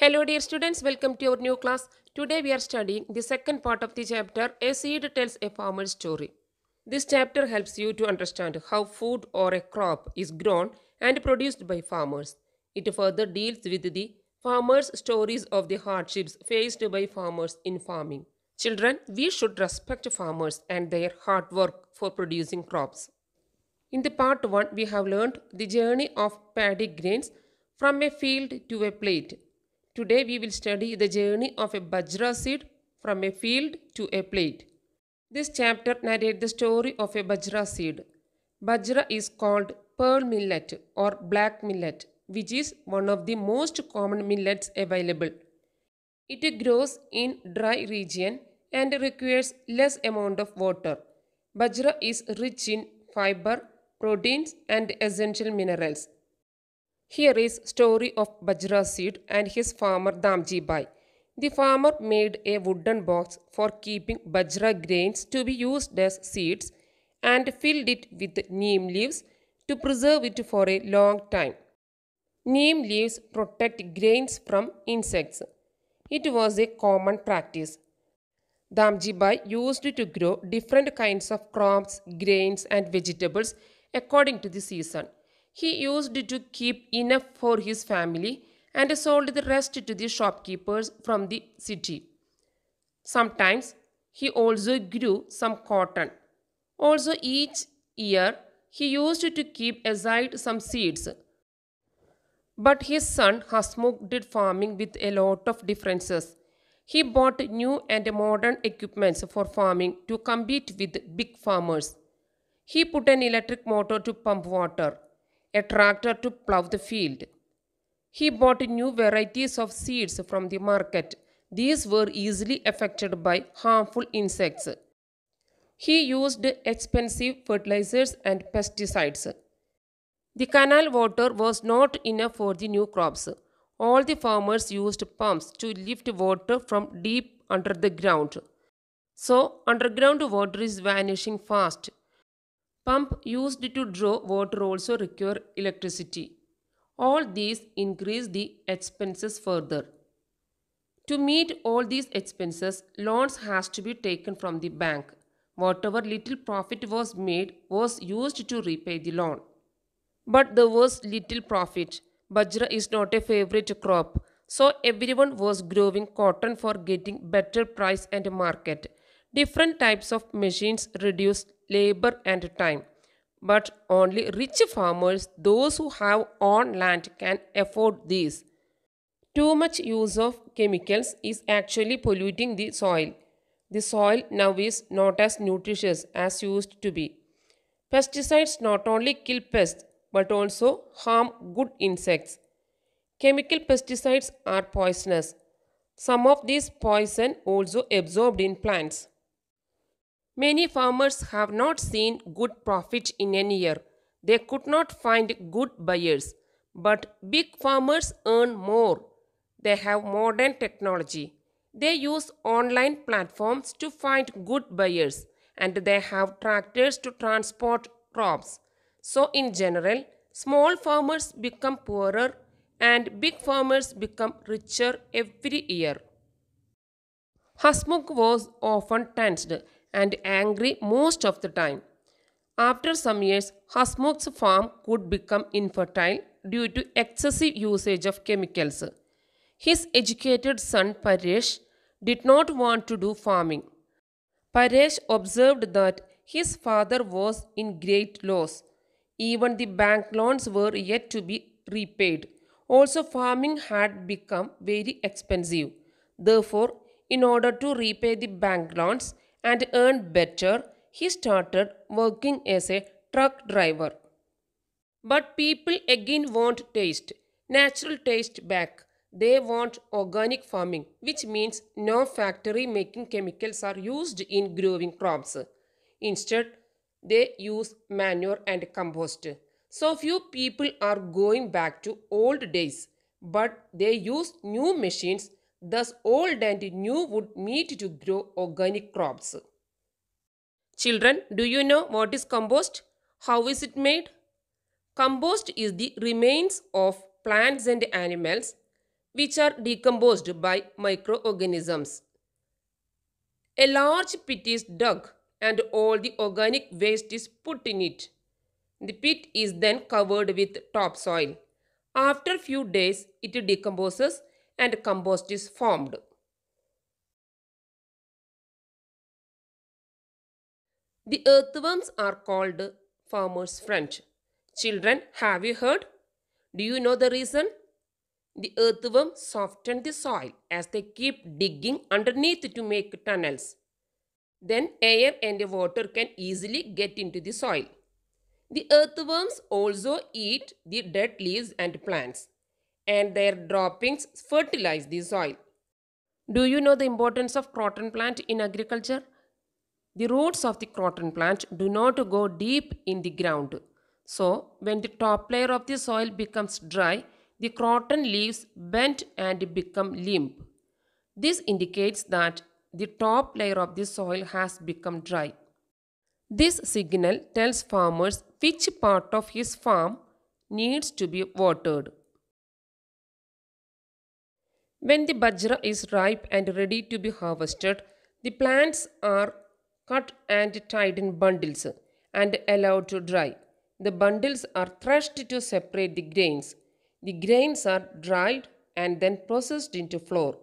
Hello dear students, welcome to our new class. Today we are studying the second part of the chapter A Seed Tells a Farmer's Story. This chapter helps you to understand how food or a crop is grown and produced by farmers. It further deals with the farmers' stories of the hardships faced by farmers in farming. Children, we should respect farmers and their hard work for producing crops. In the part 1, we have learned the journey of paddy grains from a field to a plate. Today, we will study the journey of a bajra seed from a field to a plate. This chapter narrates the story of a bajra seed. Bajra is called pearl millet or black millet, which is one of the most common millets available. It grows in dry region and requires less amount of water. Bajra is rich in fiber, proteins and essential minerals. Here is story of Bajra seed and his farmer Damji Bai. The farmer made a wooden box for keeping Bajra grains to be used as seeds and filled it with neem leaves to preserve it for a long time. Neem leaves protect grains from insects. It was a common practice. Damji Bai used to grow different kinds of crops, grains, and vegetables according to the season. He used to keep enough for his family and sold the rest to the shopkeepers from the city. Sometimes he also grew some cotton. Also, each year he used to keep aside some seeds. But his son Hasmukh did farming with a lot of differences. He bought new and modern equipments for farming to compete with big farmers. He put an electric motor to pump water, a tractor to plow the field. He bought new varieties of seeds from the market. These were easily affected by harmful insects. He used expensive fertilizers and pesticides. The canal water was not enough for the new crops. All the farmers used pumps to lift water from deep under the ground. So, underground water is vanishing fast. Pump used to draw water also require electricity. All these increase the expenses further. To meet all these expenses, loans has to be taken from the bank. Whatever little profit was made was used to repay the loan. But there was little profit. Bajra is not a favorite crop, so everyone was growing cotton for getting better price and market. Different types of machines reduced labor and time. But only rich farmers, those who have own land, can afford these. Too much use of chemicals is actually polluting the soil. The soil now is not as nutritious as used to be. Pesticides not only kill pests but also harm good insects. Chemical pesticides are poisonous. Some of these poison also absorbed in plants. Many farmers have not seen good profit in any year. They could not find good buyers. But big farmers earn more. They have modern technology. They use online platforms to find good buyers and they have tractors to transport crops. So, in general, small farmers become poorer and big farmers become richer every year. Hasmukh was often tensed and angry most of the time. After some years, Hasmukh's farm could become infertile due to excessive usage of chemicals. His educated son Paresh did not want to do farming. Paresh observed that his father was in great loss. Even the bank loans were yet to be repaid. Also, farming had become very expensive. Therefore, in order to repay the bank loans and earn better, he started working as a truck driver. But people again want taste, natural taste back. They want organic farming, which means no factory making chemicals are used in growing crops. Instead, they use manure and compost. So few people are going back to old days, but they use new machines, thus old and new would meet to grow organic crops. Children, do you know what is compost? How is it made? Compost is the remains of plants and animals. which are decomposed by microorganisms. A large pit is dug and all the organic waste is put in it. The pit is then covered with topsoil. After a few days, it decomposes and compost is formed. The earthworms are called farmer's friend. Children, have you heard? Do you know the reason? The earthworms soften the soil as they keep digging underneath to make tunnels. Then air and water can easily get into the soil. The earthworms also eat the dead leaves and plants, and their droppings fertilize the soil. Do you know the importance of croton plant in agriculture? The roots of the croton plant do not go deep in the ground. So, when the top layer of the soil becomes dry, the croton leaves bend and become limp. This indicates that the top layer of the soil has become dry. This signal tells farmers which part of his farm needs to be watered. When the bajra is ripe and ready to be harvested, the plants are cut and tied in bundles and allowed to dry. The bundles are threshed to separate the grains. The grains are dried and then processed into flour.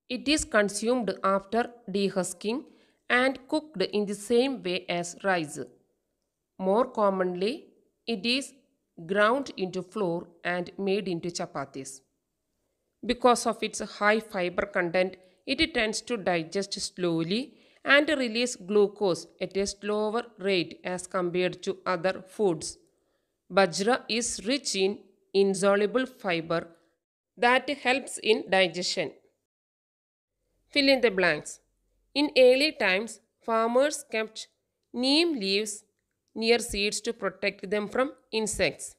It is consumed after dehusking and cooked in the same way as rice. More commonly, it is ground into flour and made into chapatis. Because of its high fiber content, it tends to digest slowly and release glucose at a slower rate as compared to other foods. Bajra is rich in insoluble fiber that helps in digestion. Fill in the blanks. In early times, farmers kept neem leaves near seeds to protect them from insects.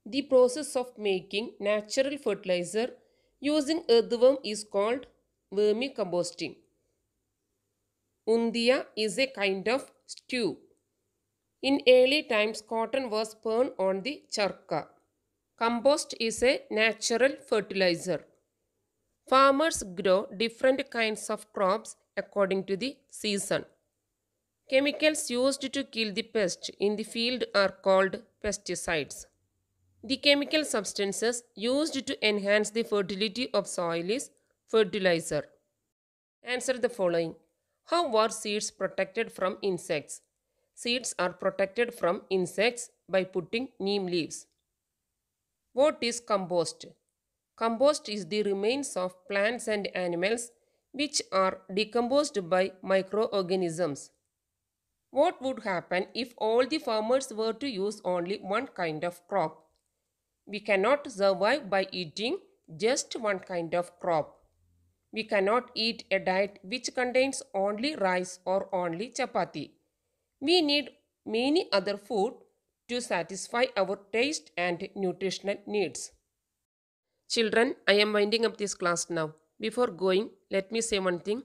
The process of making natural fertilizer using earthworm is called vermicomposting. Undia is a kind of stew. In early times, cotton was burned on the charka. Compost is a natural fertilizer. Farmers grow different kinds of crops according to the season. Chemicals used to kill the pest in the field are called pesticides. The chemical substances used to enhance the fertility of soil is fertilizer. Answer the following. How are seeds protected from insects? Seeds are protected from insects by putting neem leaves. What is compost? Compost is the remains of plants and animals which are decomposed by microorganisms. What would happen if all the farmers were to use only one kind of crop? We cannot survive by eating just one kind of crop. We cannot eat a diet which contains only rice or only chapati. We need many other food to satisfy our taste and nutritional needs. Children, I am winding up this class now. Before going, let me say one thing.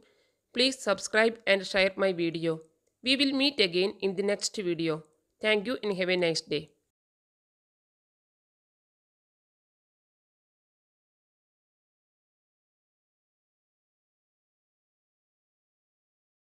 Please subscribe and share my video. We will meet again in the next video. Thank you and have a nice day.